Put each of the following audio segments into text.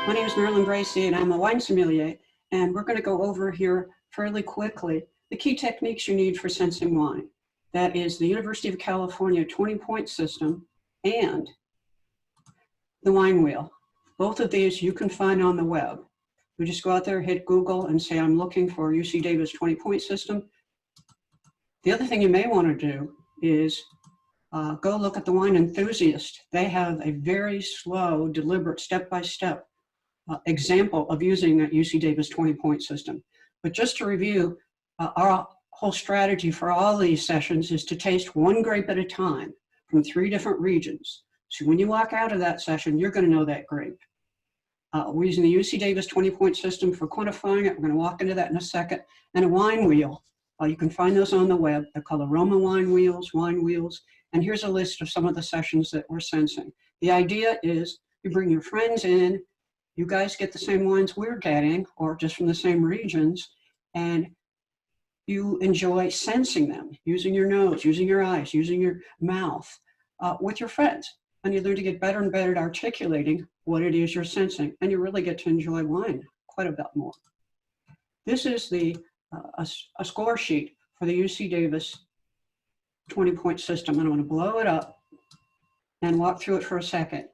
My name is Marilyn Bracy, and I'm a wine sommelier, and we're going to go over here fairly quickly the key techniques you need for sensing wine. That is the University of California 20-point system and the wine wheel. Both of these you can find on the web. You just go out there, hit Google, and say, I'm looking for UC Davis 20-point system. The other thing you may want to do is go look at the Wine Enthusiast. They have a very slow, deliberate, step-by-step example of using that UC Davis 20-point system. But just to review, our whole strategy for all these sessions is to taste one grape at a time from 3 different regions. So when you walk out of that session, you're going to know that grape. We're using the UC Davis 20-point system for quantifying it. We're going to walk into that in a second. And a wine wheel. You can find those on the web. They're called aroma wine wheels. And here's a list of some of the sessions that we're sensing. The idea is you bring your friends in, you guys get the same wines we're getting, or just from the same regions, and you enjoy sensing them, using your nose, using your eyes, using your mouth with your friends. And you learn to get better and better at articulating what it is you're sensing, and you really get to enjoy wine quite a bit more. This is the a score sheet for the UC Davis 20-point system, and I'm going to blow it up and walk through it for a second.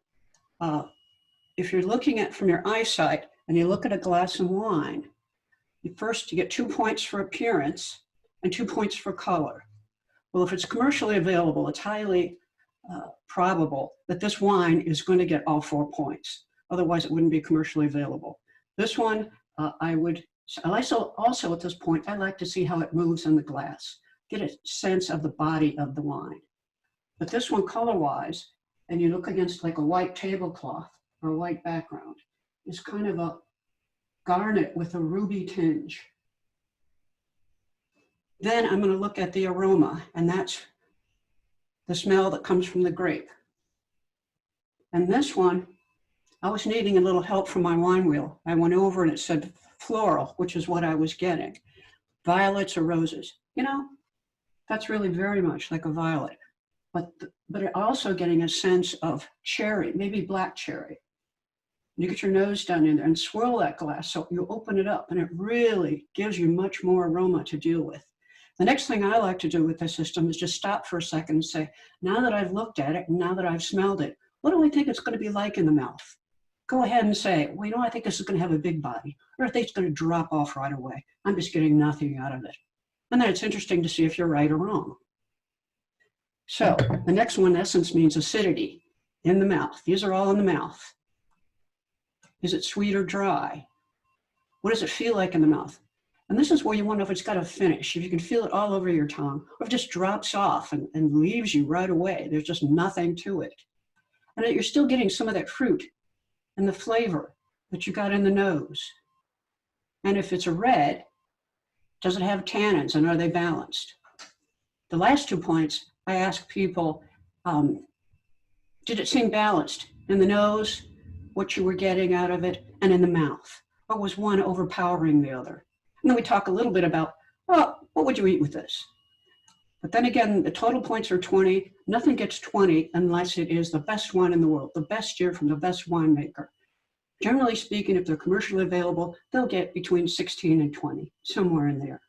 If you're looking at from your eyesight and you look at a glass of wine, you get 2 points for appearance and 2 points for color. Well, if it's commercially available, it's highly probable that this wine is going to get all 4 points. Otherwise, it wouldn't be commercially available. This one, also at this point, I like to see how it moves in the glass, get a sense of the body of the wine. But this one, color-wise, and you look against like a white tablecloth or a white background, is kind of a garnet with a ruby tinge. Then I'm going to look at the aroma, and that's the smell that comes from the grape. And this one, I was needing a little help from my wine wheel. I went over and it said floral, which is what I was getting. Violets or roses. You know, that's really very much like a violet. But also getting a sense of cherry, maybe black cherry. You get your nose down in there and swirl that glass so you open it up, and it really gives you much more aroma to deal with. The next thing I like to do with this system is just stop for a second and say, now that I've looked at it and now that I've smelled it, what do I think it's going to be like in the mouth? Go ahead and say, well, you know, I think this is going to have a big body, or I think it's going to drop off right away. I'm just getting nothing out of it. And then it's interesting to see if you're right or wrong. So the next one, in essence, means acidity in the mouth. These are all in the mouth. Is it sweet or dry? What does it feel like in the mouth? And this is where you wonder if it's got a finish, if you can feel it all over your tongue, or if it just drops off and leaves you right away. There's just nothing to it. And you're still getting some of that fruit and the flavor that you got in the nose. And if it's a red, does it have tannins and are they balanced? The last 2 points, I ask people, did it seem balanced in the nose, what you were getting out of it, and in the mouth? Or was one overpowering the other? And then we talk a little bit about, well, what would you eat with this? But then again, the total points are 20. Nothing gets 20 unless it is the best wine in the world, the best year from the best winemaker. Generally speaking, if they're commercially available, they'll get between 16 and 20, somewhere in there.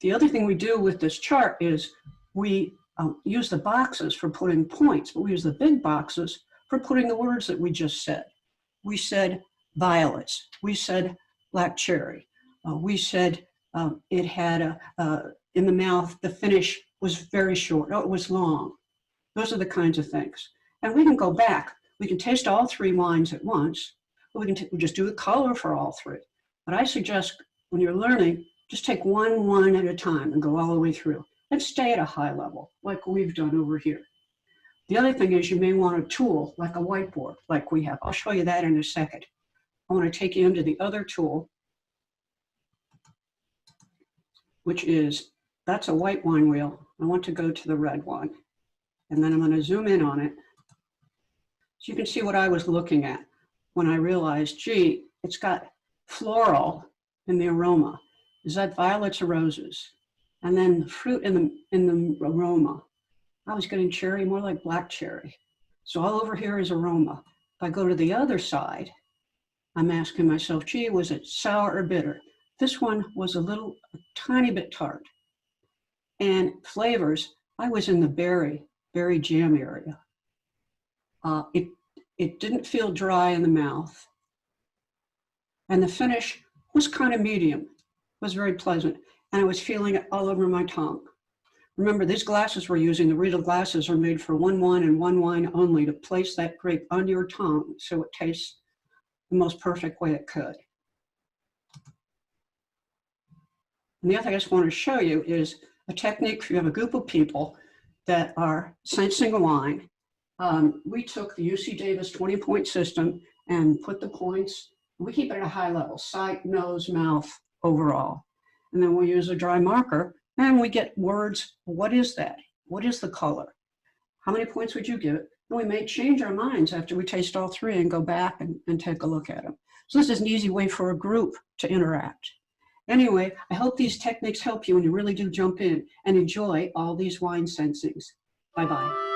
The other thing we do with this chart is we use the boxes for putting points, but we use the big boxes for putting the words that we just said. We said violets. We said black cherry. We said it had in the mouth, the finish was very short. Oh, it was long. Those are the kinds of things. And we can go back. We can taste all 3 wines at once, or we just do the color for all 3. But I suggest when you're learning, just take one at a time and go all the way through and stay at a high level, like we've done over here. The other thing is you may want a tool, like a whiteboard, like we have. I'll show you that in a second. I want to take you into the other tool, which is, that's a white wine wheel. I want to go to the red one. And then I'm going to zoom in on it. So you can see what I was looking at when I realized, gee, it's got floral in the aroma. Is that violets or roses? And then the fruit in the aroma. I was getting cherry, more like black cherry. So all over here is aroma. If I go to the other side, I'm asking myself, gee, was it sour or bitter? This one was a tiny bit tart. And flavors, I was in the berry jam area. It didn't feel dry in the mouth. And the finish was kind of medium, was very pleasant. And I was feeling it all over my tongue. Remember, these glasses we're using, the Riedel glasses, are made for one wine and one wine only, to place that grape on your tongue so it tastes the most perfect way it could. And the other thing I just want to show you is a technique if you have a group of people that are sensing a wine. We took the UC Davis 20-point system and put the points, we keep it at a high level, sight, nose, mouth, overall. And then we use a dry marker and we get words. What is that? What is the color? How many points would you give it? And we may change our minds after we taste all three and go back and take a look at them. So this is an easy way for a group to interact. Anyway, I hope these techniques help you and you really do jump in and enjoy all these wine sensings. Bye-bye.